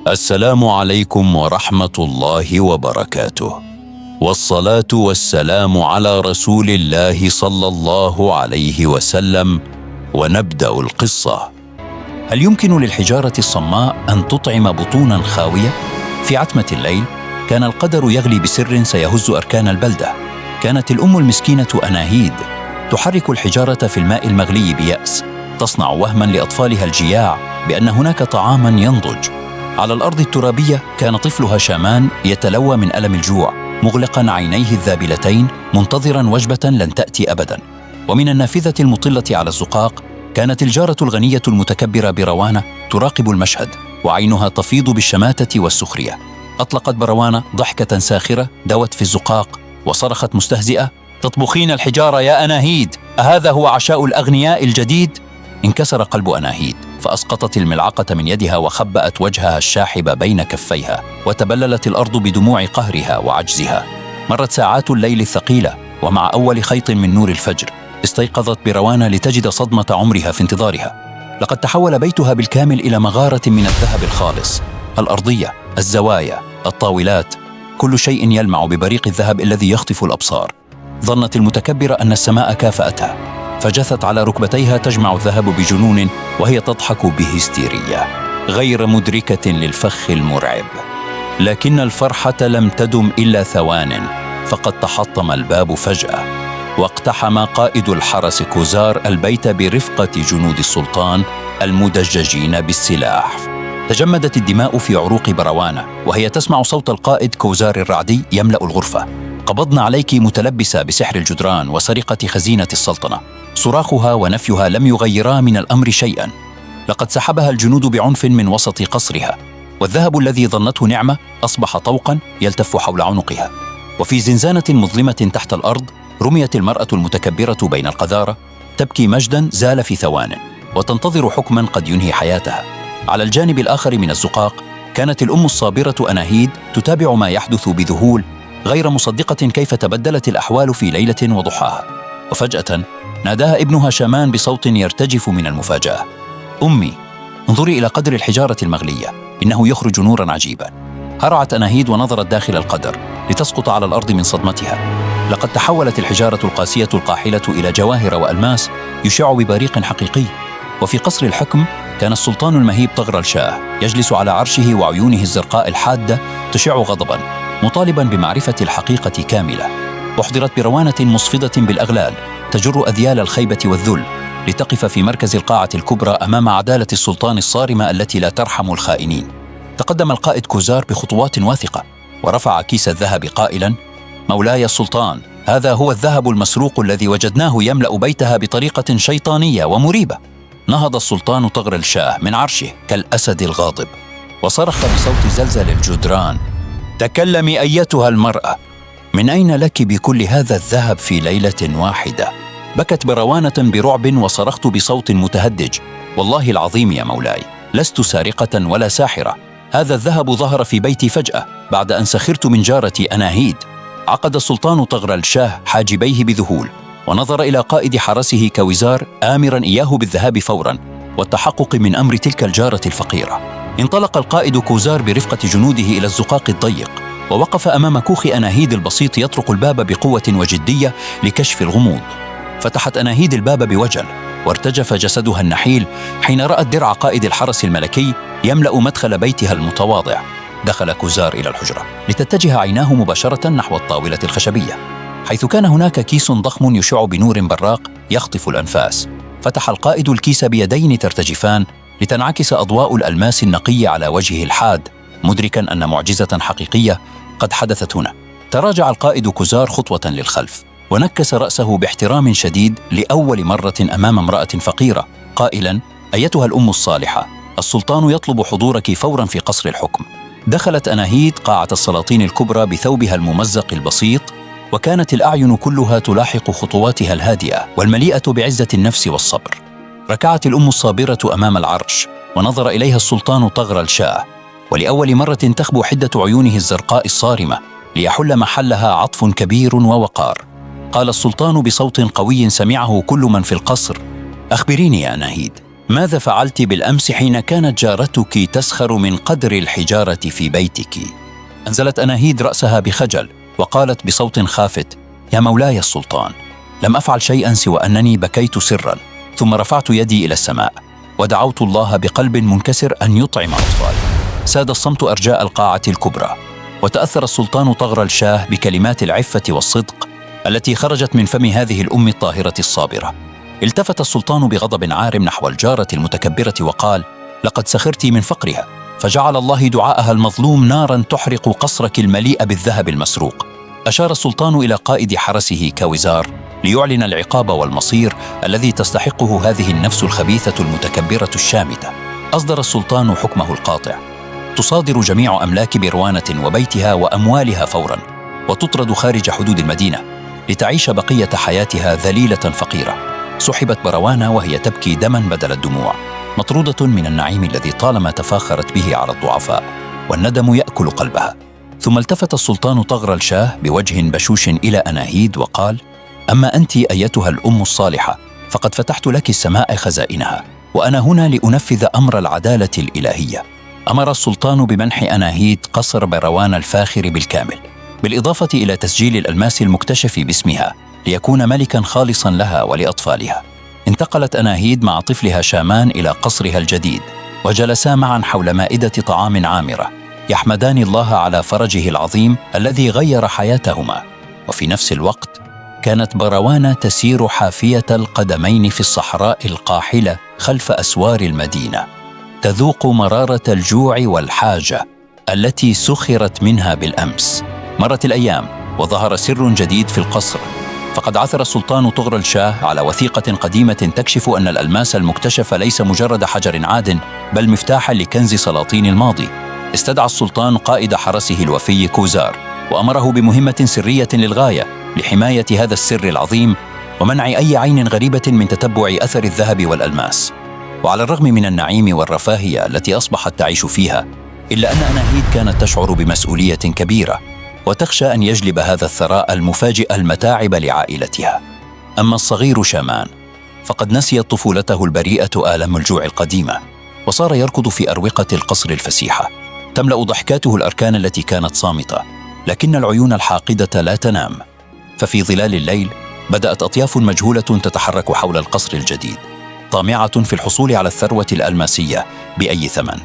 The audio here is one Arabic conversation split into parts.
السلام عليكم ورحمة الله وبركاته، والصلاة والسلام على رسول الله صلى الله عليه وسلم. ونبدأ القصة. هل يمكن للحجارة الصماء أن تطعم بطونا خاوية؟ في عتمة الليل كان القدر يغلي بسر سيهز أركان البلدة. كانت الأم المسكينة أناهيد تحرك الحجارة في الماء المغلي بيأس، تصنع وهما لأطفالها الجياع بأن هناك طعاما ينضج. على الأرض الترابية كان طفلها شامان يتلوى من ألم الجوع، مغلقا عينيه الذابلتين منتظرا وجبة لن تأتي أبدا. ومن النافذة المطلة على الزقاق كانت الجارة الغنية المتكبرة بروانة تراقب المشهد، وعينها تفيض بالشماتة والسخرية. أطلقت بروانة ضحكة ساخرة دوت في الزقاق وصرخت مستهزئة: تطبخين الحجارة يا أناهيد؟ أهذا هو عشاء الأغنياء الجديد؟ انكسر قلب أناهيد، فأسقطت الملعقة من يدها وخبأت وجهها الشاحب بين كفيها، وتبللت الأرض بدموع قهرها وعجزها. مرت ساعات الليل الثقيلة، ومع أول خيط من نور الفجر استيقظت بروانة لتجد صدمة عمرها في انتظارها. لقد تحول بيتها بالكامل إلى مغارة من الذهب الخالص. الأرضية، الزوايا، الطاولات، كل شيء يلمع ببريق الذهب الذي يخطف الأبصار. ظنت المتكبرة أن السماء كافأتها، فجثت على ركبتيها تجمع الذهب بجنون وهي تضحك بهستيرية، غير مدركة للفخ المرعب. لكن الفرحة لم تدم إلا ثوان، فقد تحطم الباب فجأة، واقتحم قائد الحرس كوزار البيت برفقة جنود السلطان المدججين بالسلاح. تجمدت الدماء في عروق بروانة وهي تسمع صوت القائد كوزار الرعدي يملأ الغرفة: قبضنا عليك متلبسة بسحر الجدران وسرقة خزينة السلطنة. صراخها ونفيها لم يغيرا من الأمر شيئا. لقد سحبها الجنود بعنف من وسط قصرها، والذهب الذي ظنته نعمة أصبح طوقا يلتف حول عنقها. وفي زنزانة مظلمة تحت الأرض رميت المرأة المتكبرة بين القذارة، تبكي مجدا زال في ثوان، وتنتظر حكما قد ينهي حياتها. على الجانب الآخر من الزقاق كانت الأم الصابرة أناهيد تتابع ما يحدث بذهول، غير مصدقة كيف تبدلت الأحوال في ليلة وضحاها. وفجأة ناداها ابنها شامان بصوت يرتجف من المفاجأة: أمي، انظري إلى قدر الحجارة المغلية، إنه يخرج نورا عجيبا. هرعت أناهيد ونظرت داخل القدر لتسقط على الأرض من صدمتها. لقد تحولت الحجارة القاسية القاحلة إلى جواهر وألماس يشع ببريق حقيقي. وفي قصر الحكم كان السلطان المهيب طغرل شاه يجلس على عرشه، وعيونه الزرقاء الحادة تشع غضبا، مطالبا بمعرفة الحقيقة كاملة. أحضرت بروانة مصفدة بالأغلال تجر أذيال الخيبة والذل، لتقف في مركز القاعة الكبرى أمام عدالة السلطان الصارمة التي لا ترحم الخائنين. تقدم القائد كوزار بخطوات واثقة ورفع كيس الذهب قائلا: مولاي السلطان، هذا هو الذهب المسروق الذي وجدناه يملأ بيتها بطريقة شيطانية ومريبة. نهض السلطان طغرل شاه من عرشه كالأسد الغاضب، وصرخ بصوت زلزل الجدران: تكلمي أيتها المرأة، من أين لك بكل هذا الذهب في ليلة واحدة؟ بكت بروانة برعب وصرخت بصوت متهدج: والله العظيم يا مولاي، لست سارقة ولا ساحرة. هذا الذهب ظهر في بيتي فجأة بعد أن سخرت من جارتي أناهيد. عقد السلطان طغرل شاه حاجبيه بذهول، ونظر إلى قائد حرسه كوزار آمرا إياه بالذهاب فورا والتحقق من أمر تلك الجارة الفقيرة. انطلق القائد كوزار برفقة جنوده إلى الزقاق الضيق، ووقف أمام كوخ أناهيد البسيط يطرق الباب بقوة وجدية لكشف الغموض. فتحت أناهيد الباب بوجل، وارتجف جسدها النحيل حين رأت درع قائد الحرس الملكي يملأ مدخل بيتها المتواضع. دخل كوزار إلى الحجرة لتتجه عيناه مباشرة نحو الطاولة الخشبية، حيث كان هناك كيس ضخم يشع بنور براق يخطف الأنفاس. فتح القائد الكيس بيدين ترتجفان لتنعكس أضواء الألماس النقي على وجهه الحاد، مدركا أن معجزة حقيقية قد حدثت هنا. تراجع القائد كوزار خطوة للخلف، ونكس رأسه باحترام شديد لأول مرة أمام امرأة فقيرة، قائلا: أيتها الأم الصالحة، السلطان يطلب حضورك فورا في قصر الحكم. دخلت أناهيد قاعة السلاطين الكبرى بثوبها الممزق البسيط، وكانت الأعين كلها تلاحق خطواتها الهادئة والمليئة بعزة النفس والصبر. ركعت الأم الصابرة أمام العرش، ونظر إليها السلطان طغرل شاه، ولأول مرة تخبو حدة عيونه الزرقاء الصارمة ليحل محلها عطف كبير ووقار. قال السلطان بصوت قوي سمعه كل من في القصر: أخبريني يا أناهيد، ماذا فعلت بالأمس حين كانت جارتك تسخر من قدر الحجارة في بيتك؟ أنزلت أناهيد رأسها بخجل وقالت بصوت خافت: يا مولاي السلطان، لم أفعل شيئا سوى أنني بكيت سرا، ثم رفعت يدي إلى السماء ودعوت الله بقلب منكسر أن يطعم أطفالي. ساد الصمت أرجاء القاعة الكبرى، وتأثر السلطان طغرل شاه بكلمات العفة والصدق التي خرجت من فم هذه الأم الطاهرة الصابرة. التفت السلطان بغضب عارم نحو الجارة المتكبرة وقال: لقد سخرت من فقرها، فجعل الله دعاءها المظلوم نارا تحرق قصرك المليء بالذهب المسروق. أشار السلطان إلى قائد حرسه كوزار ليعلن العقاب والمصير الذي تستحقه هذه النفس الخبيثة المتكبرة الشامتة. أصدر السلطان حكمه القاطع: تصادر جميع أملاك بروانة وبيتها وأموالها فورا، وتطرد خارج حدود المدينة لتعيش بقية حياتها ذليلة فقيرة. سحبت بروانة وهي تبكي دما بدل الدموع، مطرودة من النعيم الذي طالما تفاخرت به على الضعفاء، والندم يأكل قلبها. ثم التفت السلطان طغرل شاه بوجه بشوش إلى أناهيد وقال: أما أنت أيتها الأم الصالحة، فقد فتحت لك السماء خزائنها، وأنا هنا لأنفذ أمر العدالة الإلهية. أمر السلطان بمنح أناهيد قصر بروان الفاخر بالكامل، بالإضافة إلى تسجيل الألماس المكتشف باسمها ليكون ملكا خالصا لها ولأطفالها. انتقلت أناهيد مع طفلها شامان إلى قصرها الجديد، وجلسا معا حول مائدة طعام عامرة يحمدان الله على فرجه العظيم الذي غير حياتهما. وفي نفس الوقت كانت بروان تسير حافية القدمين في الصحراء القاحلة خلف أسوار المدينة، تذوق مرارة الجوع والحاجة التي سخرت منها بالأمس. مرت الأيام وظهر سر جديد في القصر، فقد عثر السلطان طغرل شاه على وثيقة قديمة تكشف أن الألماس المكتشف ليس مجرد حجر عاد، بل مفتاحا لكنز سلاطين الماضي. استدعى السلطان قائد حرسه الوفي كوزار، وأمره بمهمة سرية للغاية لحماية هذا السر العظيم ومنع أي عين غريبة من تتبع أثر الذهب والألماس. وعلى الرغم من النعيم والرفاهية التي أصبحت تعيش فيها، إلا أن أناهيد كانت تشعر بمسؤولية كبيرة، وتخشى أن يجلب هذا الثراء المفاجئ المتاعب لعائلتها. أما الصغير شامان فقد نسيت طفولته البريئة آلام الجوع القديمة، وصار يركض في أروقة القصر الفسيحة. تملأ ضحكاته الأركان التي كانت صامتة، لكن العيون الحاقدة لا تنام. ففي ظلال الليل بدأت أطياف مجهولة تتحرك حول القصر الجديد، طامعة في الحصول على الثروة الألماسية بأي ثمن.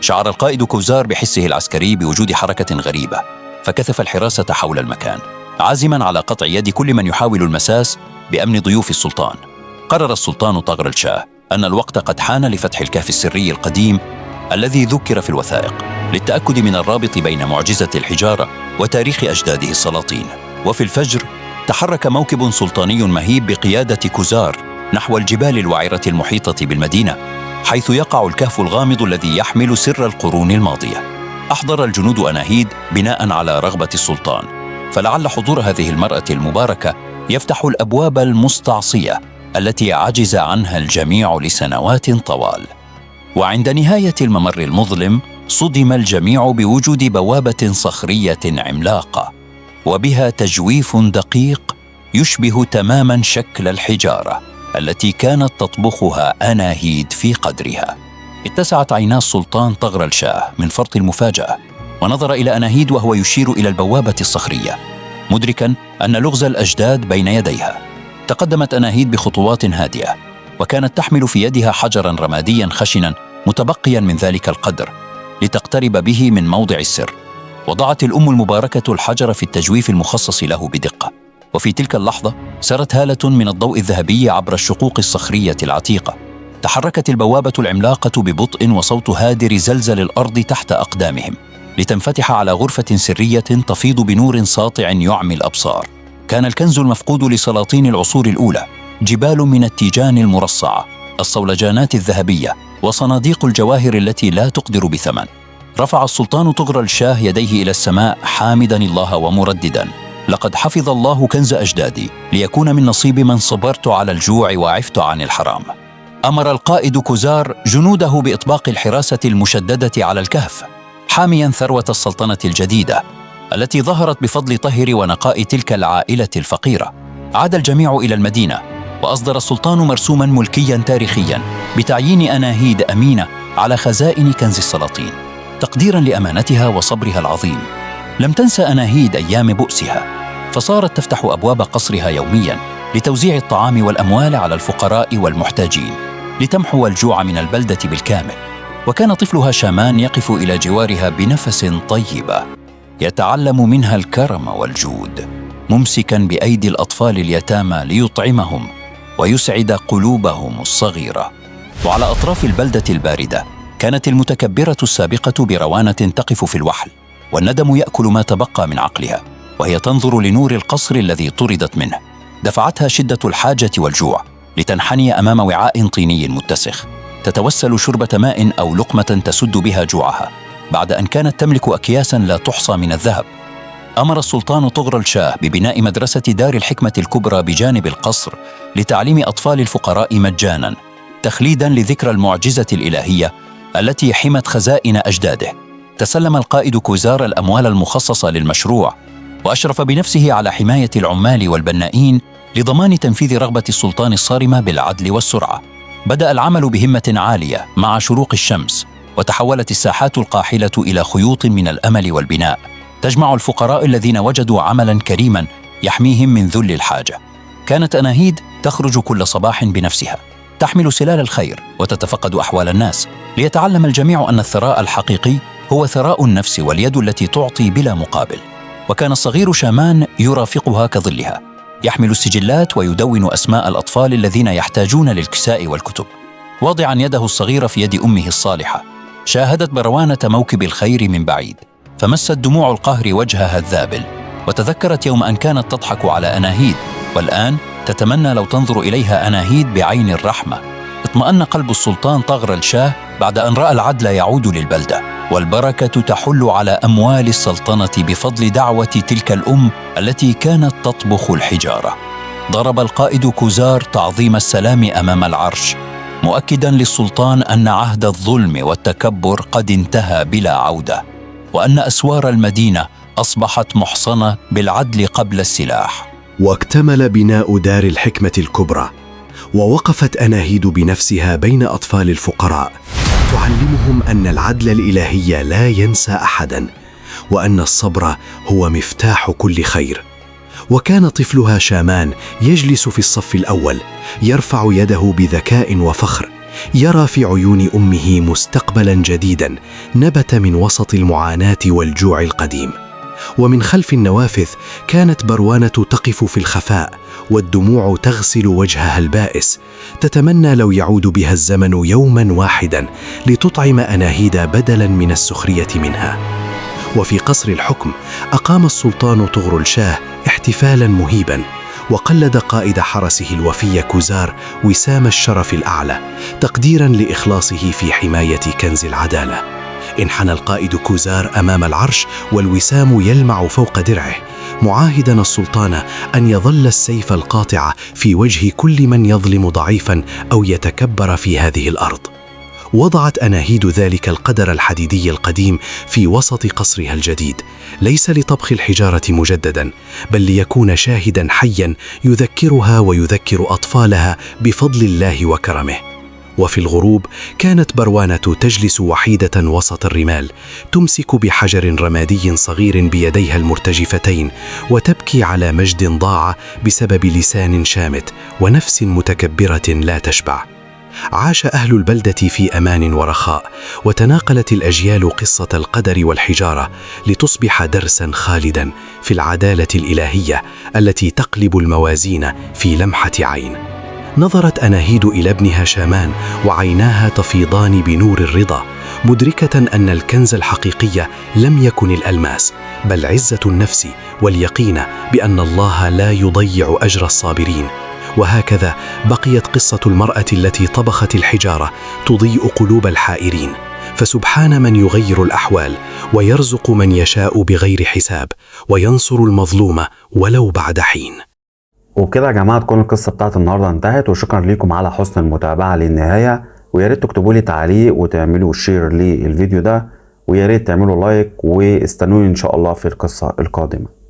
شعر القائد كوزار بحسه العسكري بوجود حركة غريبة، فكثف الحراسة حول المكان، عازما على قطع يد كل من يحاول المساس بأمن ضيوف السلطان. قرر السلطان طغرل شاه أن الوقت قد حان لفتح الكهف السري القديم الذي ذكر في الوثائق، للتأكد من الرابط بين معجزة الحجارة وتاريخ أجداده السلاطين. وفي الفجر تحرك موكب سلطاني مهيب بقيادة كوزار نحو الجبال الوعرة المحيطة بالمدينة، حيث يقع الكهف الغامض الذي يحمل سر القرون الماضية. أحضر الجنود أناهيد بناء على رغبة السلطان، فلعل حضور هذه المرأة المباركة يفتح الأبواب المستعصية التي عجز عنها الجميع لسنوات طوال. وعند نهاية الممر المظلم صدم الجميع بوجود بوابة صخرية عملاقة، وبها تجويف دقيق يشبه تماماً شكل الحجارة التي كانت تطبخها أناهيد في قدرها. اتسعت عينا السلطان طغرل شاه من فرط المفاجأة، ونظر إلى أناهيد وهو يشير إلى البوابة الصخرية، مدركاً أن لغز الأجداد بين يديها. تقدمت أناهيد بخطوات هادئة، وكانت تحمل في يدها حجراً رمادياً خشناً متبقياً من ذلك القدر لتقترب به من موضع السر. وضعت الأم المباركة الحجر في التجويف المخصص له بدقة، وفي تلك اللحظة سرت هالة من الضوء الذهبي عبر الشقوق الصخرية العتيقة. تحركت البوابة العملاقة ببطء، وصوت هادر زلزل الأرض تحت أقدامهم، لتنفتح على غرفة سرية تفيض بنور ساطع يعمي الأبصار. كان الكنز المفقود لسلاطين العصور الأولى، جبال من التيجان المرصعة، الصولجانات الذهبية، وصناديق الجواهر التي لا تقدر بثمن. رفع السلطان طغرل شاه يديه إلى السماء حامدا الله ومرددا: لقد حفظ الله كنز أجدادي ليكون من نصيب من صبرت على الجوع وعفت عن الحرام. أمر القائد كوزار جنوده بإطباق الحراسة المشددة على الكهف، حاميا ثروة السلطنة الجديدة التي ظهرت بفضل طهر ونقاء تلك العائلة الفقيرة. عاد الجميع إلى المدينة، وأصدر السلطان مرسوماً ملكياً تاريخياً بتعيين أناهيد أمينة على خزائن كنز السلاطين تقديراً لأمانتها وصبرها العظيم. لم تنسى أناهيد أيام بؤسها، فصارت تفتح أبواب قصرها يومياً لتوزيع الطعام والأموال على الفقراء والمحتاجين لتمحو الجوع من البلدة بالكامل. وكان طفلها شامان يقف إلى جوارها بنفس طيبة يتعلم منها الكرم والجود، ممسكاً بأيدي الأطفال اليتامى ليطعمهم ويسعد قلوبهم الصغيرة. وعلى أطراف البلدة الباردة كانت المتكبرة السابقة بروانة تقف في الوحل، والندم يأكل ما تبقى من عقلها وهي تنظر لنور القصر الذي طردت منه. دفعتها شدة الحاجة والجوع لتنحني أمام وعاء طيني متسخ تتوسل شربة ماء أو لقمة تسد بها جوعها، بعد أن كانت تملك أكياساً لا تحصى من الذهب. أمر السلطان طغرل شاه ببناء مدرسة دار الحكمة الكبرى بجانب القصر لتعليم أطفال الفقراء مجاناً، تخليداً لذكرى المعجزة الإلهية التي حمت خزائن أجداده. تسلم القائد كوزار الأموال المخصصة للمشروع، وأشرف بنفسه على حماية العمال والبنائين لضمان تنفيذ رغبة السلطان الصارمة بالعدل والسرعة. بدأ العمل بهمة عالية مع شروق الشمس، وتحولت الساحات القاحلة إلى خيوط من الأمل والبناء تجمع الفقراء الذين وجدوا عملاً كريماً يحميهم من ذل الحاجة. كانت أناهيد تخرج كل صباح بنفسها تحمل سلال الخير وتتفقد أحوال الناس، ليتعلم الجميع أن الثراء الحقيقي هو ثراء النفس واليد التي تعطي بلا مقابل. وكان الصغير شامان يرافقها كظلها، يحمل السجلات ويدون أسماء الأطفال الذين يحتاجون للكساء والكتب. واضعاً يده الصغيرة في يد أمه الصالحة، شاهدت بروانة موكب الخير من بعيد، فمست دموع القهر وجهها الذابل، وتذكرت يوم أن كانت تضحك على أناهيد، والآن تتمنى لو تنظر إليها أناهيد بعين الرحمة. اطمأن قلب السلطان طغرل شاه بعد أن رأى العدل يعود للبلدة، والبركة تحل على أموال السلطنة بفضل دعوة تلك الأم التي كانت تطبخ الحجارة. ضرب القائد كوزار تعظيم السلام أمام العرش، مؤكداً للسلطان أن عهد الظلم والتكبر قد انتهى بلا عودة، وأن أسوار المدينة أصبحت محصنة بالعدل قبل السلاح. واكتمل بناء دار الحكمة الكبرى، ووقفت أناهيد بنفسها بين أطفال الفقراء تعلمهم أن العدل الإلهي لا ينسى أحداً، وأن الصبر هو مفتاح كل خير. وكان طفلها شامان يجلس في الصف الأول يرفع يده بذكاء وفخر، يرى في عيون أمه مستقبلاً جديداً نبت من وسط المعاناة والجوع القديم. ومن خلف النوافذ كانت بروانة تقف في الخفاء، والدموع تغسل وجهها البائس، تتمنى لو يعود بها الزمن يوماً واحداً لتطعم أناهيد بدلاً من السخرية منها. وفي قصر الحكم أقام السلطان طغرل شاه احتفالاً مهيباً، وقلد قائد حرسه الوفي كوزار وسام الشرف الأعلى تقديراً لإخلاصه في حماية كنز العدالة. انحنى القائد كوزار أمام العرش والوسام يلمع فوق درعه، معاهداً السلطان أن يظل السيف القاطع في وجه كل من يظلم ضعيفاً أو يتكبر في هذه الأرض. وضعت أناهيد ذلك القدر الحديدي القديم في وسط قصرها الجديد، ليس لطبخ الحجارة مجدداً، بل ليكون شاهداً حياً يذكرها ويذكر أطفالها بفضل الله وكرمه. وفي الغروب كانت بروانة تجلس وحيدة وسط الرمال، تمسك بحجر رمادي صغير بيديها المرتجفتين، وتبكي على مجد ضاع بسبب لسان شامت ونفس متكبرة لا تشبع. عاش أهل البلدة في أمان ورخاء، وتناقلت الأجيال قصة القدر والحجارة لتصبح درساً خالداً في العدالة الإلهية التي تقلب الموازين في لمحة عين. نظرت أناهيد إلى ابنها شامان وعيناها تفيضان بنور الرضا، مدركة أن الكنز الحقيقي لم يكن الألماس، بل عزة النفس واليقين بأن الله لا يضيع أجر الصابرين. وهكذا بقيت قصة المرأة التي طبخت الحجارة تضيء قلوب الحائرين. فسبحان من يغير الأحوال ويرزق من يشاء بغير حساب، وينصر المظلوم ولو بعد حين. وبكده يا جماعة تكون القصة بتاعت النهاردة انتهت، وشكرا لكم على حسن المتابعة للنهاية. وياريت تكتبوا لي تعليق وتعملوا شير للفيديو ده، وياريت تعملوا لايك، واستنوني إن شاء الله في القصة القادمة.